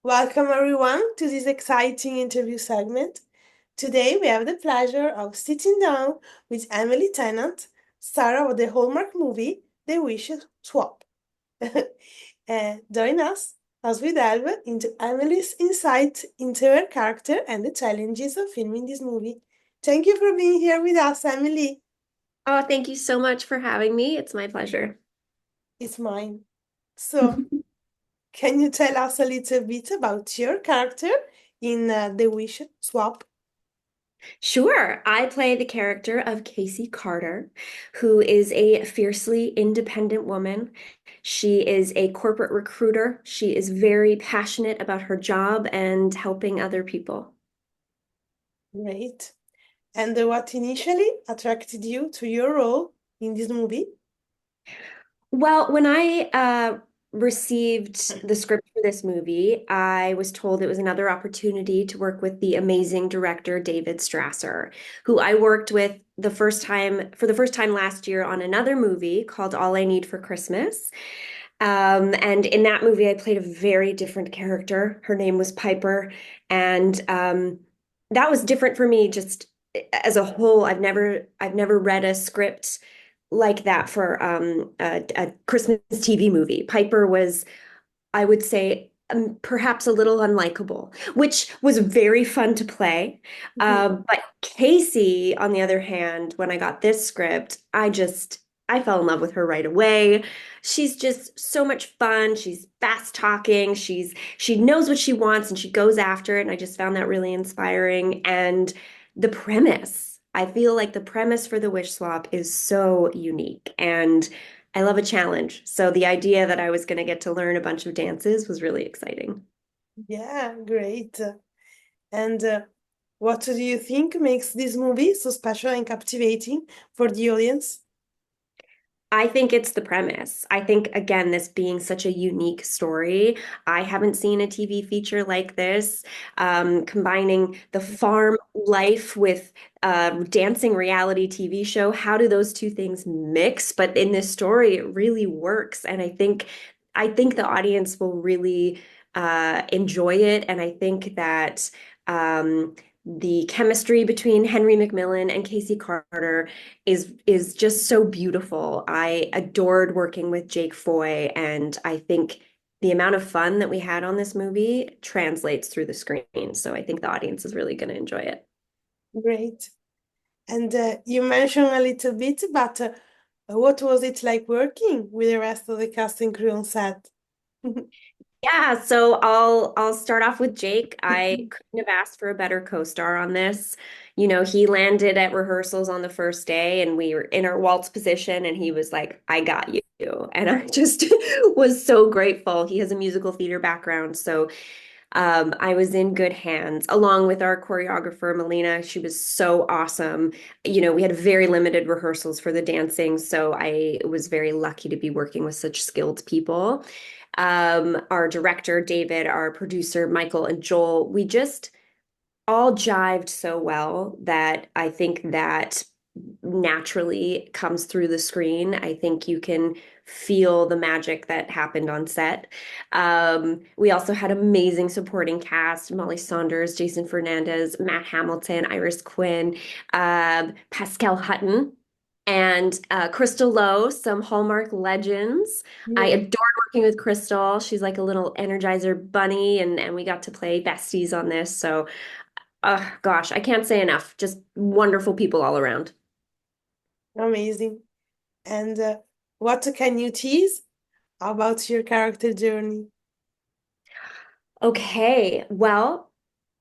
Welcome everyone to this exciting interview segment. Today we have the pleasure of sitting down with Emily Tennant, star of the Hallmark movie The Wish Swap. Join us as we delve into Emily's insight into her character and the challenges of filming this movie. Thank you for being here with us, Emily. Oh, thank you so much for having me. It's my pleasure. It's mine. So, can you tell us a little bit about your character in The Wish Swap? Sure. I play the character of Casey Carter, who is a fiercely independent woman. She is a corporate recruiter. She is very passionate about her job and helping other people. Great. And what initially attracted you to your role in this movie? Well, when I received the script for this movie, I was told it was another opportunity to work with the amazing director David Strasser, who I worked with the first time last year on another movie called All I Need for Christmas. And in that movie, I played a very different character. Her name was Piper, and that was different for me just as a whole. I've never read a script like that for a Christmas TV movie. Piper was, I would say, perhaps a little unlikable, which was very fun to play. But Casey, on the other hand, when I got this script, I fell in love with her right away. She's just so much fun. She's fast talking. She knows what she wants and she goes after it. And I just found that really inspiring. And the premise, I feel like the premise for the Wish Swap is so unique. And I love a challenge. So the idea that I was going to get to learn a bunch of dances was really exciting. Yeah, great. And what do you think makes this movie so special and captivating for the audience? I think it's the premise. I think, again, this being such a unique story, I haven't seen a TV feature like this, combining the farm life with dancing reality TV show. How do those two things mix? But in this story, it really works. And I think the audience will really enjoy it. And I think that the chemistry between Henry McMillan and Casey Carter is just so beautiful. I adored working with Jake Foy, and I think the amount of fun that we had on this movie translates through the screen. So I think the audience is really going to enjoy it. Great. And you mentioned a little bit, but what was it like working with the rest of the cast and crew on set? Yeah, so I'll start off with Jake. I couldn't have asked for a better co-star on this. You know, he landed at rehearsals on the first day and we were in our waltz position and he was like, "I got you." And I just was so grateful. He has a musical theater background, so I was in good hands along with our choreographer, Melina. She was so awesome. You know, we had very limited rehearsals for the dancing, so I was very lucky to be working with such skilled people. Our director, David, our producer, Michael, and Joel, we just all jived so well that I think that naturally comes through the screen. I think you can feel the magic that happened on set. We also had amazing supporting cast: Molly Saunders, Jason Fernandez, Matt Hamilton, Iris Quinn, Pascal Hutton, and Crystal Lowe, some Hallmark legends. I Yeah, adored working with Crystal. She's like a little Energizer bunny, and we got to play besties on this. So gosh, I can't say enough. Just wonderful people all around. amazing. And what can you tease about your character journey? Okay, well,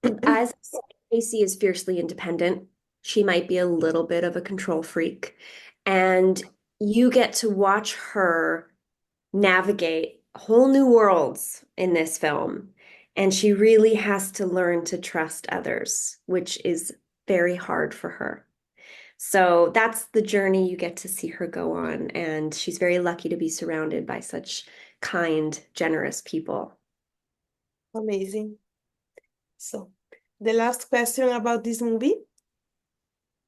as I said, Casey is fiercely independent. She might be a little bit of a control freak. And you get to watch her navigate whole new worlds in this film. And she really has to learn to trust others, which is very hard for her. So that's the journey you get to see her go on. And she's very lucky to be surrounded by such kind, generous people. Amazing. So, the last question about this movie.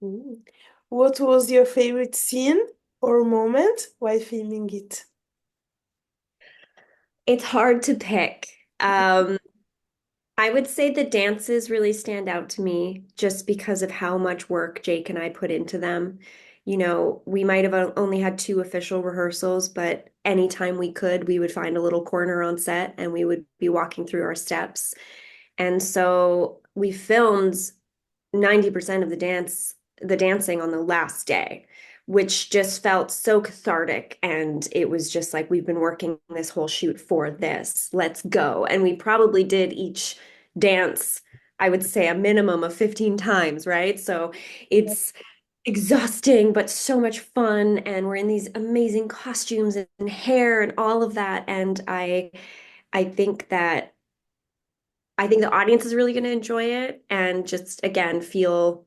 Mm. What was your favorite scene or moment while filming it? It's hard to pick. Um, I would say the dances really stand out to me just because of how much work Jake and I put into them. You know, we might have only had two official rehearsals, but anytime we could, we would find a little corner on set and we would be walking through our steps. And so we filmed 90% of the dancing on the last day, which just felt so cathartic. And it was just like, we've been working this whole shoot for this. Let's go. And we probably did each dance, I would say a minimum of 15 times, right? So Yeah. it's exhausting, but so much fun. And we're in these amazing costumes and hair and all of that. And I think that I think the audience is really going to enjoy it and just again feel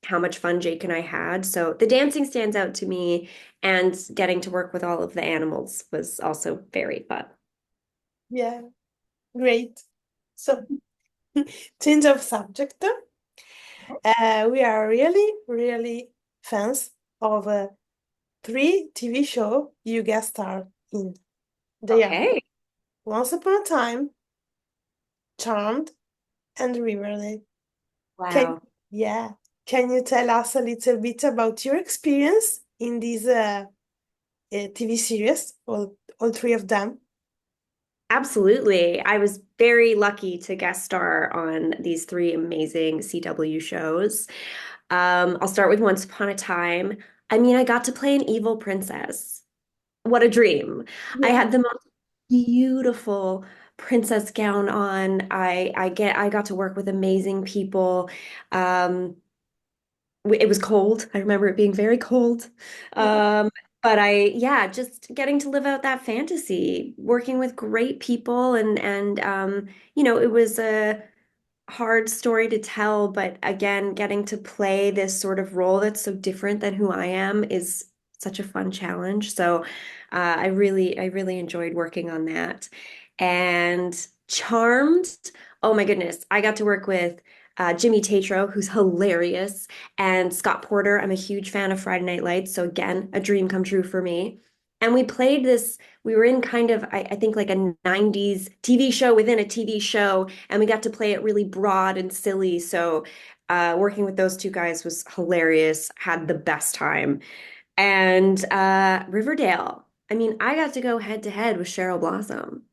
how much fun Jake and I had. So the dancing stands out to me, and getting to work with all of the animals was also very fun. Yeah, great. So, change of subject. We are really, really fans of three TV show you guest star in. They are Okay. Once Upon a Time, Charmed, and Riverdale. Can Wow. yeah, can you tell us a little bit about your experience in these TV series, all three of them? Absolutely. I was very lucky to guest star on these three amazing CW shows. I'll start with Once Upon a Time. I mean, I got to play an evil princess. What a dream. I Yeah. had the most beautiful princess gown on. I got to work with amazing people. Um, it was cold. I remember it being very cold. Yeah. Um, but yeah, just getting to live out that fantasy, working with great people and it was a hard story to tell, but again, getting to play this sort of role that's so different than who I am is such a fun challenge. So I really enjoyed working on that. And Charmed, oh my goodness, I got to work with Jimmy Tatro, who's hilarious, and Scott Porter. I'm a huge fan of Friday Night Lights, so again, a dream come true for me. And we played this, we were in kind of, I think, like a 90s TV show within a TV show, and we got to play it really broad and silly. So working with those two guys was hilarious, had the best time. And Riverdale, I mean, I got to go head to head with Cheryl Blossom.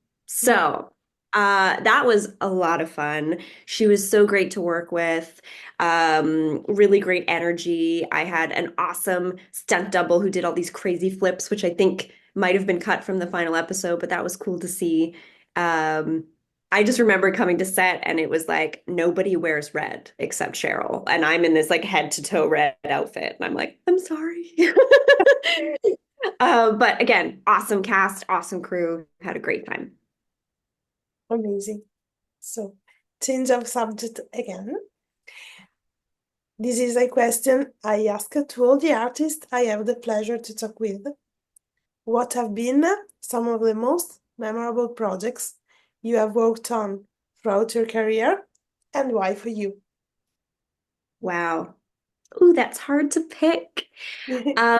Yeah. So that was a lot of fun. She was so great to work with, really great energy. I had an awesome stunt double who did all these crazy flips, which I think might have been cut from the final episode, but that was cool to see. Um, I just remember coming to set and it was like nobody wears red except Cheryl. And I'm in this like head to toe red outfit. And I'm like, I'm sorry. But again, awesome cast, awesome crew, had a great time. Amazing. So, change of subject again. This is a question I ask to all the artists I have the pleasure to talk with. What have been some of the most memorable projects you have worked on throughout your career, and why for you? Wow. Ooh, that's hard to pick. Um,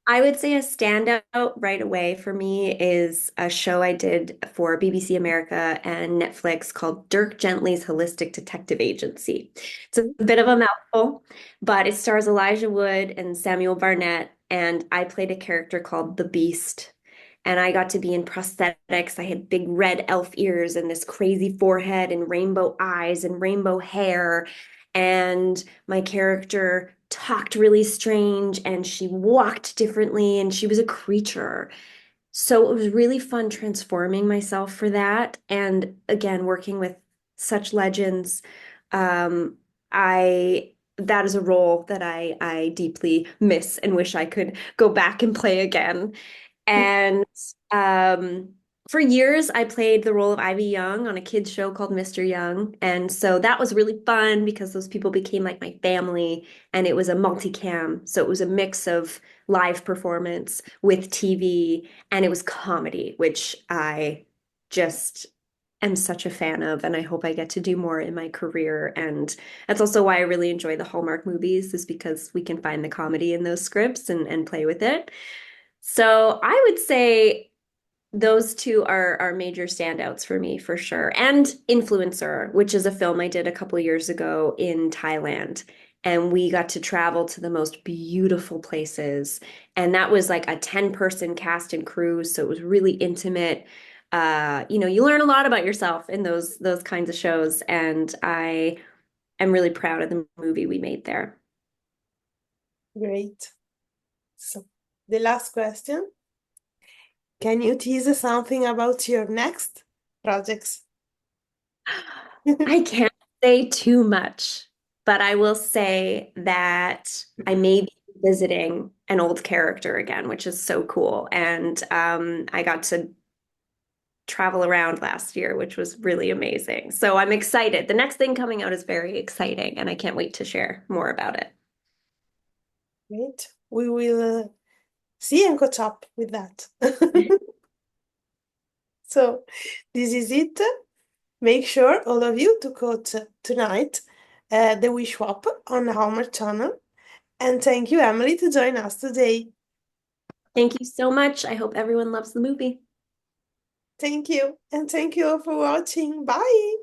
I would say a standout right away for me is a show I did for BBC America and Netflix called Dirk Gently's Holistic Detective Agency. It's a bit of a mouthful, but it stars Elijah Wood and Samuel Barnett, and I played a character called the Beast. And I got to be in prosthetics. I had big red elf ears and this crazy forehead and rainbow eyes and rainbow hair. And my character talked really strange and she walked differently and she was a creature. So it was really fun transforming myself for that. And again, working with such legends. Um, I that is a role that I deeply miss and wish I could go back and play again. And um, for years, I played the role of Ivy Young on a kids show called Mr. Young. And so that was really fun because those people became like my family and it was a multicam. So it was a mix of live performance with TV and it was comedy, which I just am such a fan of. And I hope I get to do more in my career. And that's also why I really enjoy the Hallmark movies, is because we can find the comedy in those scripts and play with it. So I would say Those two are major standouts for me for sure. And Influencer, which is a film I did a couple years ago in Thailand. And we got to travel to the most beautiful places. And that was like a 10-person cast and crew, so it was really intimate. You learn a lot about yourself in those kinds of shows, and I am really proud of the movie we made there. Great. So, the last question. Can you tease something about your next projects? I can't say too much, but I will say that I may be visiting an old character again, which is so cool. And I got to travel around last year, which was really amazing. So I'm excited. The next thing coming out is very exciting, and I can't wait to share more about it. Great. We will see and catch up with that. So, this is it. Make sure, all of you, to catch tonight the Wish Swap on the Hallmark channel. And thank you, Emily, to join us today. Thank you so much. I hope everyone loves the movie. Thank you. And thank you all for watching. Bye.